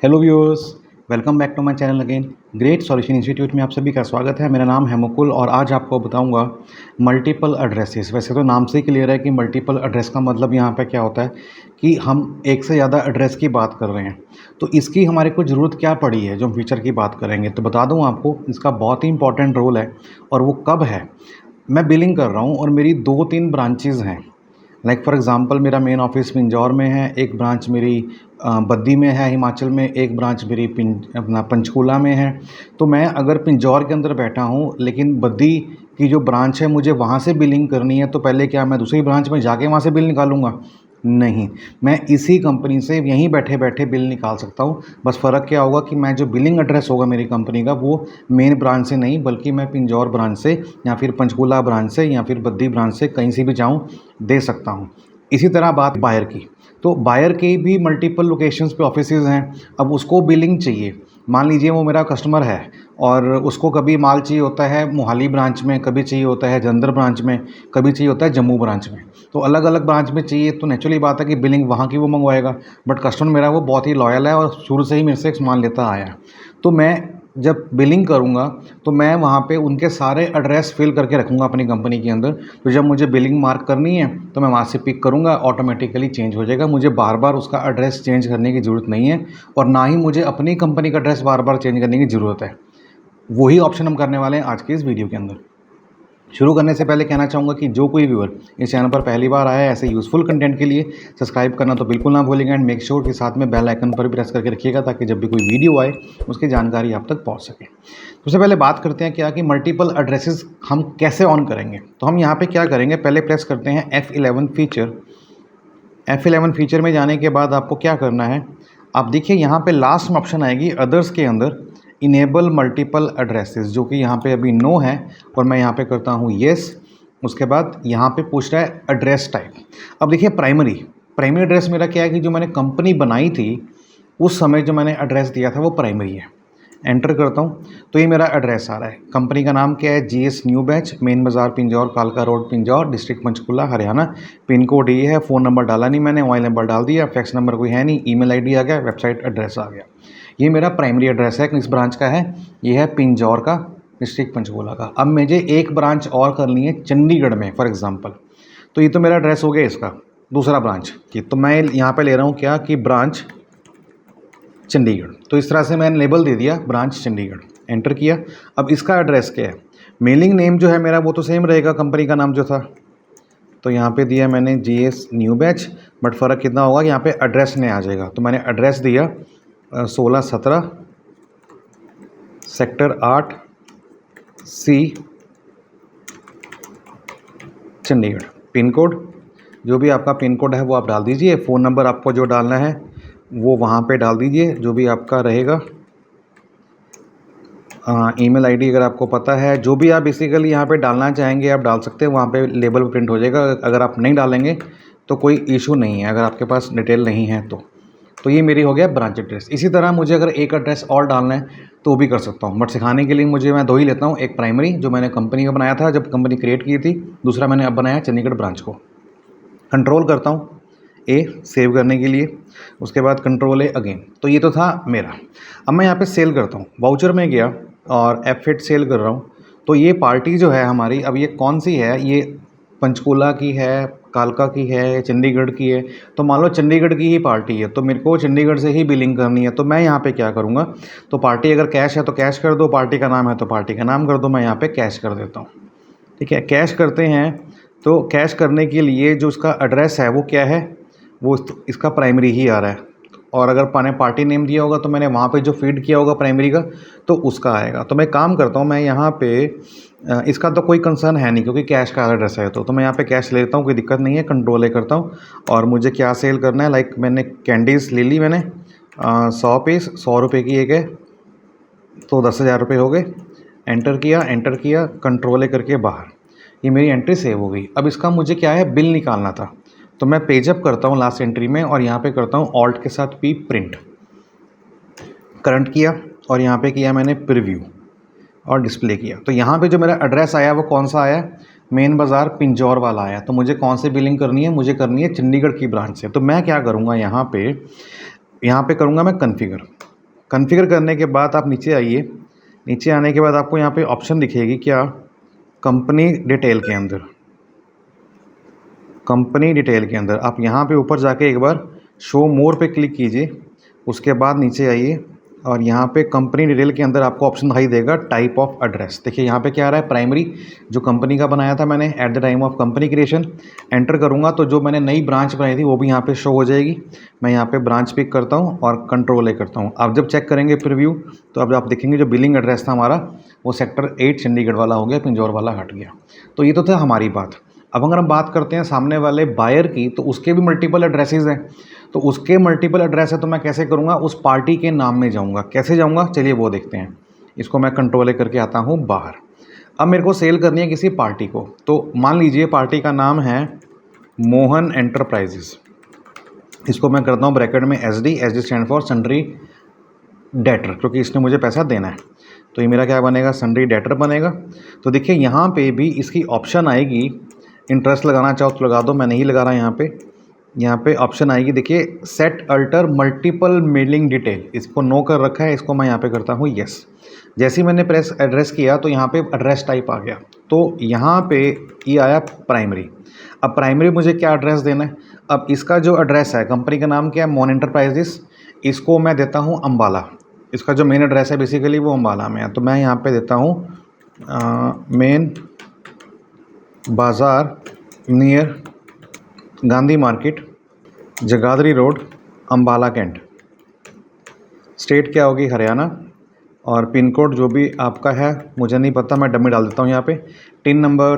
Hello viewers, welcome back to my channel again. Great solution institute में आप सभी का स्वागत है। मेरा नाम है मुकुल और आज आपको बताऊंगा मल्टीपल एड्रेसेस। वैसे तो नाम से ही क्लियर है कि मल्टीपल एड्रेस का मतलब यहाँ पे क्या होता है कि हम एक से ज़्यादा एड्रेस की बात कर रहे हैं। तो इसकी हमारे को ज़रूरत क्या पड़ी है जो हम फीचर की बात करेंगे, तो बता दूँ आपको, इसका बहुत ही इंपॉर्टेंट रोल है। और वो कब है, मैं बिलिंग कर रहा हूँ और मेरी 2-3 ब्रांचेज़ हैं। लाइक फॉर एग्ज़ाम्पल मेरा मेन ऑफिस पिंजौर में है, एक ब्रांच मेरी बद्दी में है हिमाचल में, एक ब्रांच मेरी अपना पंचकूला में है। तो मैं अगर पिंजौर के अंदर बैठा हूँ लेकिन बद्दी की जो ब्रांच है मुझे वहाँ से बिलिंग करनी है, तो पहले क्या मैं दूसरी ब्रांच में जाके वहाँ से बिल निकालूंगा? नहीं, मैं इसी कंपनी से यहीं बैठे बैठे बिल निकाल सकता हूँ। बस फ़र्क क्या होगा कि मैं जो बिलिंग एड्रेस होगा मेरी कंपनी का वो मेन ब्रांच से नहीं, बल्कि मैं पिंजौर ब्रांच से या फिर पंचकूला ब्रांच से या फिर बद्दी ब्रांच से कहीं से भी चाहूँ दे सकता हूँ। इसी तरह बात बायर की, तो बायर के भी मल्टीपल लोकेशंस पे ऑफिसेज़ हैं। अब उसको बिलिंग चाहिए, मान लीजिए वो मेरा कस्टमर है और उसको कभी माल चाहिए होता है मोहाली ब्रांच में, कभी चाहिए होता है जलंधर ब्रांच में, कभी चाहिए होता है जम्मू ब्रांच में। तो अलग अलग ब्रांच में चाहिए तो नेचुरली बात है कि बिलिंग वहाँ की वो मंगवाएगा। बट कस्टमर मेरा वो बहुत ही लॉयल है और शुरू से ही मेरे से सामान लेता आया है। तो मैं जब बिलिंग करूँगा तो मैं वहाँ पे उनके सारे एड्रेस फिल करके रखूँगा अपनी कंपनी के अंदर। तो जब मुझे बिलिंग मार्क करनी है तो मैं वहाँ से पिक करूँगा, ऑटोमेटिकली चेंज हो जाएगा। मुझे बार बार उसका एड्रेस चेंज करने की ज़रूरत नहीं है और ना ही मुझे अपनी कंपनी का एड्रेस बार बार चेंज करने की ज़रूरत है। वही ऑप्शन हम करने वाले हैं आज की इस वीडियो के अंदर। शुरू करने से पहले कहना चाहूँगा कि जो कोई व्यूअर इस चैनल पर पहली बार आया है ऐसे यूज़फुल कंटेंट के लिए सब्सक्राइब करना तो बिल्कुल ना भूलिएगा एंड मेक श्योर के साथ में बेल आइकन पर भी प्रेस करके रखिएगा ताकि जब भी कोई वीडियो आए उसकी जानकारी आप तक पहुँच सके। सबसे पहले बात करते हैं क्या कि मल्टीपल एड्रेसेस हम कैसे ऑन करेंगे। तो हम यहाँ पर क्या करेंगे, पहले प्रेस करते हैं F11 फीचर। F11 फीचर में जाने के बाद आपको क्या करना है, आप देखिए यहाँ पे लास्ट में ऑप्शन आएगी अदर्स के अंदर इनेबल मल्टीपल एड्रेसेस, जो कि यहाँ पे अभी नो है और मैं यहाँ पे करता हूँ येस। उसके बाद यहाँ पे पूछ रहा है एड्रेस टाइप। अब देखिए प्राइमरी एड्रेस मेरा क्या है कि जो मैंने कंपनी बनाई थी उस समय जो मैंने एड्रेस दिया था वो प्राइमरी है। एंटर करता हूँ तो ये मेरा एड्रेस आ रहा है। कंपनी का नाम क्या है, GS न्यू बैच, मेन बाज़ार पिंजौर, कालका road Pinjore, district Panchkula Haryana. Pin code ये है, फ़ोन नंबर डाला नहीं मैंने, मोबाइल नंबर डाल दिया, फैक्स नंबर कोई है नहीं, ईमेल आईडी आ गया, वेबसाइट एड्रेस आ गया। ये मेरा प्राइमरी एड्रेस है, किस ब्रांच का है, ये है पिंजौर का, डिस्ट्रिक्ट पंचकूला का। अब मुझे एक ब्रांच और करनी है चंडीगढ़ में फॉर एग्ज़ाम्पल, तो ये तो मेरा एड्रेस हो गया इसका दूसरा ब्रांच की। तो मैं यहाँ पे ले रहा हूँ क्या कि ब्रांच चंडीगढ़। तो इस तरह से मैंने लेबल दे दिया ब्रांच चंडीगढ़, एंटर किया। अब इसका एड्रेस क्या है, मेलिंग नेम जो है मेरा वो तो सेम रहेगा कंपनी का नाम जो था, तो यहाँ पे दिया मैंने GS न्यू बैच, बट फ़र्क कितना होगा कि यहाँ पे एड्रेस नहीं आ जाएगा। तो मैंने एड्रेस दिया 1617 sector 8C Chandigarh. Pin code जो भी आपका पिन कोड है वो आप डाल दीजिए, फ़ोन नंबर आपको जो डालना है वो वहाँ पे डाल दीजिए जो भी आपका रहेगा। ईमेल आईडी अगर आपको पता है, जो भी आप बेसिकली यहाँ पे डालना चाहेंगे आप डाल सकते हैं, वहाँ पे लेबल पे प्रिंट हो जाएगा। अगर आप नहीं डालेंगे तो कोई इशू नहीं है, अगर आपके पास डिटेल नहीं है तो ये मेरी हो गया ब्रांच एड्रेस। इसी तरह मुझे अगर एक एड्रेस और डालना है तो वो भी कर सकता हूँ, बट सिखाने के लिए मैं 2 ही लेता हूँ। एक प्राइमरी जो मैंने कंपनी का बनाया था जब कंपनी क्रिएट की थी, दूसरा मैंने अब बनाया चंडीगढ़ ब्रांच को। कंट्रोल करता हूँ A सेव करने के लिए, उसके बाद कंट्रोल A अगेन। तो ये तो था मेरा। अब मैं यहाँ पे सेल करता हूँ, वाउचर में गया और F8 सेल कर रहा हूँ। तो ये पार्टी जो है हमारी, अब ये कौन सी है, ये पंचकूला की है, कालका की है, चंडीगढ़ की है। तो मान लो चंडीगढ़ की ही पार्टी है तो मेरे को चंडीगढ़ से ही बिलिंग करनी है। तो मैं यहाँ पे क्या करूँगा, तो पार्टी अगर कैश है तो कैश कर दो, पार्टी का नाम है तो पार्टी का नाम कर दो। मैं यहाँ पे कैश कर देता हूँ, ठीक है। कैश करते हैं तो कैश करने के लिए जो उसका एड्रेस है वो क्या है, वो इसका प्राइमरी ही आ रहा है। और अगर मैंने पार्टी नेम दिया होगा तो मैंने वहाँ पे जो फीड किया होगा प्राइमरी का तो उसका आएगा। तो मैं काम करता हूँ, मैं यहाँ पे इसका तो कोई कंसर्न है नहीं क्योंकि कैश का एड्रेस है। तो मैं यहाँ पे कैश लेता हूँ, कोई दिक्कत नहीं है। कंट्रोल A करता हूँ और मुझे क्या सेल करना है, लाइक मैंने कैंडीज़ ले ली, मैंने 100 पीस, 100 रुपये की एक है, तो 10,000 रुपये हो गए। एंटर किया, कंट्रोल A करके बाहर, ये मेरी एंट्री सेव हो गई। अब इसका मुझे क्या है, बिल निकालना था। तो मैं पेजअप करता हूँ लास्ट एंट्री में और यहाँ पे करता हूँ ऑल्ट के साथ P प्रिंट, करंट किया और यहाँ पे किया मैंने प्रीव्यू और डिस्प्ले किया। तो यहाँ पे जो मेरा एड्रेस आया वो कौन सा आया, मेन बाज़ार पिंजौर वाला आया। तो मुझे कौन से बिलिंग करनी है, मुझे करनी है चंडीगढ़ की ब्रांच से। तो मैं क्या करूँगा, यहाँ पे करूँगा मैं कन्फिगर। कॉन्फ़िगर करने के बाद आप नीचे आइए। नीचे आने के बाद आपको यहाँ पे ऑप्शन दिखेगी क्या, कंपनी डिटेल के अंदर, कंपनी डिटेल के अंदर आप यहाँ पे ऊपर जाके एक बार शो मोर पे क्लिक कीजिए। उसके बाद नीचे आइए और यहाँ पे कंपनी डिटेल के अंदर आपको ऑप्शन दिखाई देगा टाइप ऑफ एड्रेस। देखिए यहाँ पे क्या आ रहा है, प्राइमरी जो कंपनी का बनाया था मैंने at the time of company creation. Enter करूँगा तो जो मैंने नई ब्रांच बनाई थी वो भी यहाँ पे शो हो जाएगी। मैं यहाँ पे ब्रांच पिक करता हूँ और कंट्रोल ए करता हूँ। आप जब चेक करेंगे प्रीव्यू तो अब आप देखेंगे जो बिलिंग एड्रेस था हमारा वो सेक्टर 8 चंडीगढ़ वाला हो गया, पिंजौर वाला हट गया। तो ये तो था हमारी बात। अब अगर हम बात करते हैं सामने वाले बायर की, तो उसके भी मल्टीपल एड्रेसेस हैं। तो उसके मल्टीपल एड्रेस है तो मैं कैसे करूँगा, उस पार्टी के नाम में जाऊँगा। कैसे जाऊँगा चलिए वो देखते हैं। इसको मैं कंट्रोल करके आता हूँ बाहर। अब मेरे को सेल करनी है किसी पार्टी को, तो मान लीजिए पार्टी का नाम है मोहन एंटरप्राइजेस। इसको मैं करता हूँ ब्रैकेट में SD stand for sundry debtor, क्योंकि इसने मुझे पैसा देना है। तो ये मेरा क्या बनेगा, सन्ड्री डेटर बनेगा। तो देखिए यहाँ पे भी इसकी ऑप्शन आएगी, इंटरेस्ट लगाना चाहो तो लगा दो, मैं नहीं लगा रहा यहाँ पे ऑप्शन आएगी। देखिए set alter multiple mailing detail, इसको नो कर रखा है, इसको मैं यहाँ पे करता हूँ यस। जैसे ही मैंने प्रेस एड्रेस किया तो यहाँ पे एड्रेस टाइप आ गया। तो यहाँ पे ये आया प्राइमरी। अब प्राइमरी मुझे क्या एड्रेस देना है, अब इसका जो एड्रेस है, कंपनी का नाम क्या है, मोहन एंटरप्राइजेस, इसको मैं देता हूँ अम्बाला। इसका जो मेन एड्रेस है बेसिकली वो अम्बाला में है। तो मैं यहाँ पे देता हूँ main Bazaar near Gandhi market, Jagadhri road, Ambala cantt. State क्या होगी, हरियाणा। और पिन कोड जो भी आपका है मुझे नहीं पता, मैं डमी डाल देता हूँ यहाँ पे। Tin number,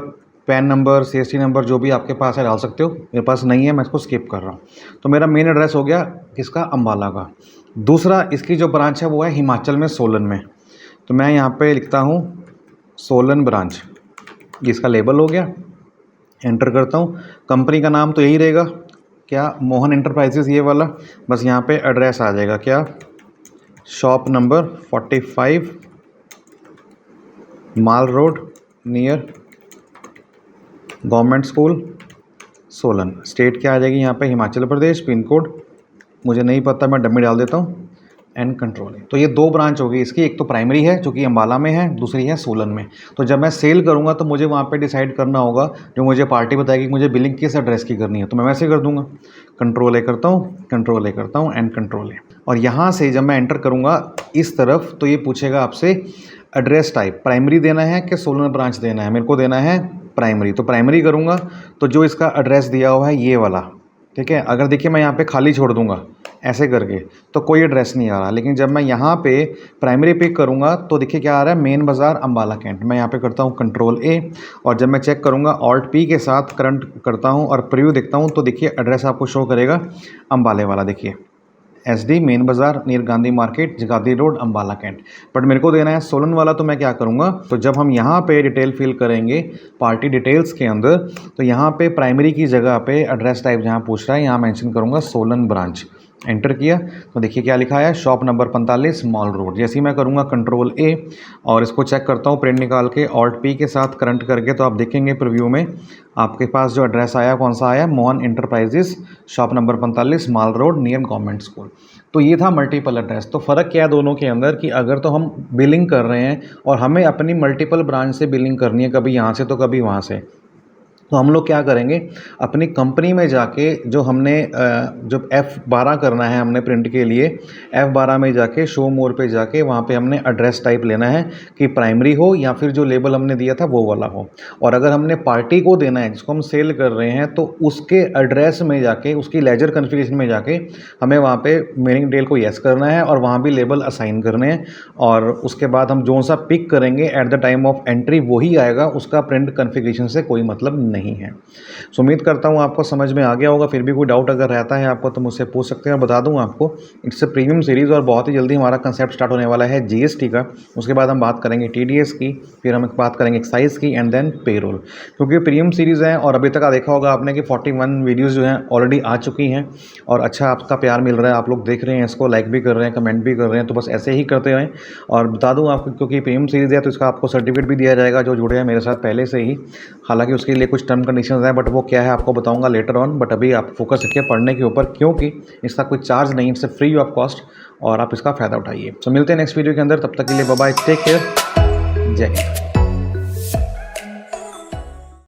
pan number, CST number जो भी आपके पास है डाल सकते हो, मेरे पास नहीं है, मैं इसको स्किप कर रहा हूँ। तो मेरा मेन एड्रेस हो गया किसका, अम्बाला का। दूसरा इसकी जो ब्रांच है वो है हिमाचल में सोलन में। तो मैं यहाँ पे लिखता हूँ सोलन ब्रांच, इसका लेबल हो गया। एंटर करता हूँ। कंपनी का नाम तो यही रहेगा क्या, मोहन एंटरप्राइजेस ये वाला। बस यहाँ पे एड्रेस आ जाएगा क्या, shop number 45 Mall Road near government school Solan. State क्या आ जाएगी यहाँ पे, हिमाचल प्रदेश। पिन कोड मुझे नहीं पता, मैं डमी डाल देता हूँ एंड कंट्रोल। तो ये दो ब्रांच होगी इसकी, एक तो प्राइमरी है जो कि अम्बाला में है, दूसरी है सोलन में। तो जब मैं सेल करूँगा तो मुझे वहाँ पे डिसाइड करना होगा, जो मुझे पार्टी बताएगी मुझे बिलिंग किस एड्रेस की करनी है, तो मैं वैसे कर दूँगा। कंट्रोल ए करता हूँ एंड कंट्रोल ए। और यहाँ से जब मैं एंटर करूँगा इस तरफ तो ये पूछेगा आपसे एड्रेस टाइप, प्राइमरी देना है कि सोलन ब्रांच देना है। मेरे को देना है प्राइमरी, तो प्राइमरी करूँगा। तो जो इसका एड्रेस दिया हुआ है ये वाला, ठीक है। अगर देखिए मैं यहाँ पे खाली छोड़ दूंगा ऐसे करके तो कोई एड्रेस नहीं आ रहा, लेकिन जब मैं यहाँ पे प्राइमरी पिक करूँगा तो देखिए क्या आ रहा है, मेन बाज़ार अम्बाला कैंट। मैं यहाँ पे करता हूँ कंट्रोल ए और जब मैं चेक करूँगा ऑल्ट P के साथ करंट करता हूँ और प्रीव्यू देखता हूँ तो देखिए एड्रेस आपको शो करेगा अम्बाले वाला। देखिए SD main Bazaar near Gandhi market, Jagadhri road, Ambala cantt. But मेरे को देना है सोलन वाला, तो मैं क्या करूँगा, तो जब हम यहाँ पे डिटेल फिल करेंगे पार्टी डिटेल्स के अंदर तो यहाँ पे प्राइमरी की जगह पे एड्रेस टाइप जहाँ पूछ रहा है यहाँ मेंशन करूँगा सोलन ब्रांच। एंटर किया तो देखिए क्या लिखा है, शॉप नंबर 45 मॉल रोड। जैसे ही मैं करूँगा कंट्रोल ए और इसको चेक करता हूँ प्रिंट निकाल के ऑल्ट P के साथ करंट करके, तो आप देखेंगे प्रीव्यू में आपके पास जो एड्रेस आया कौन सा आया, Mohan enterprises, shop number 45 Mall Road near government school. तो ये था मल्टीपल एड्रेस। तो फ़र्क क्या है दोनों के अंदर कि अगर तो हम बिलिंग कर रहे हैं और हमें अपनी मल्टीपल ब्रांच से बिलिंग करनी है, कभी यहाँ से तो कभी वहाँ से, तो हम लोग क्या करेंगे, अपनी कंपनी में जाके जो हमने जो F12 करना है हमने प्रिंट के लिए, F12 में जाके शो मोर पे जाके वहाँ पे हमने एड्रेस टाइप लेना है कि प्राइमरी हो या फिर जो लेबल हमने दिया था वो वाला हो। और अगर हमने पार्टी को देना है जिसको हम सेल कर रहे हैं तो उसके एड्रेस में जाके, उसकी लेजर कन्फिगरेशन में जाके हमें वहाँ पे मेनिंग डेल को येस करना है और वहाँ भी लेबल असाइन करने हैं। और उसके बाद हम जो सा पिक करेंगे at the time of entry वही आएगा, उसका प्रिंट कन्फिगरेशन से कोई मतलब नहीं है। सो उम्मीद करता हूँ आपको समझ में आ गया होगा। फिर भी कोई डाउट अगर रहता है आपको तो मुझसे पूछ सकते हैं। बता दूँ आपको, इट्स अ प्रीमियम सीरीज़ और बहुत ही जल्दी हमारा कंसेप्ट स्टार्ट होने वाला है GST का। उसके बाद हम बात करेंगे TDS की, फिर हम बात करेंगे एक्साइज की एंड देन पेरोल। क्योंकि प्रीमियम सीरीज़ है और अभी तक देखा होगा आपने कि 41 वीडियोज़ जो हैं ऑलरेडी आ चुकी हैं और अच्छा आपका प्यार मिल रहा है, आप लोग देख रहे हैं इसको, लाइक भी कर रहे हैं, कमेंट भी कर रहे हैं। तो बस ऐसे ही करते रहें। और बता दूँ आपको, क्योंकि प्रीमियम सीरीज़ है तो इसका आपको सर्टिफिकेट भी दिया जाएगा जो जुड़े हैं मेरे साथ पहले से ही। हालांकि उसके लिए कुछ कुछ टर्म कंडीशंस हैं, बट वो क्या है आपको बताऊंगा लेटर ऑन। बट अभी आप फोकस रखिए पढ़ने के ऊपर, क्योंकि इसका कोई चार्ज नहीं, इससे फ्री ऑफ कॉस्ट, और आप इसका फ़ायदा उठाइए। तो मिलते हैं नेक्स्ट वीडियो के अंदर, तब तक के लिए बाय बाय, टेक केयर, जय हिंद।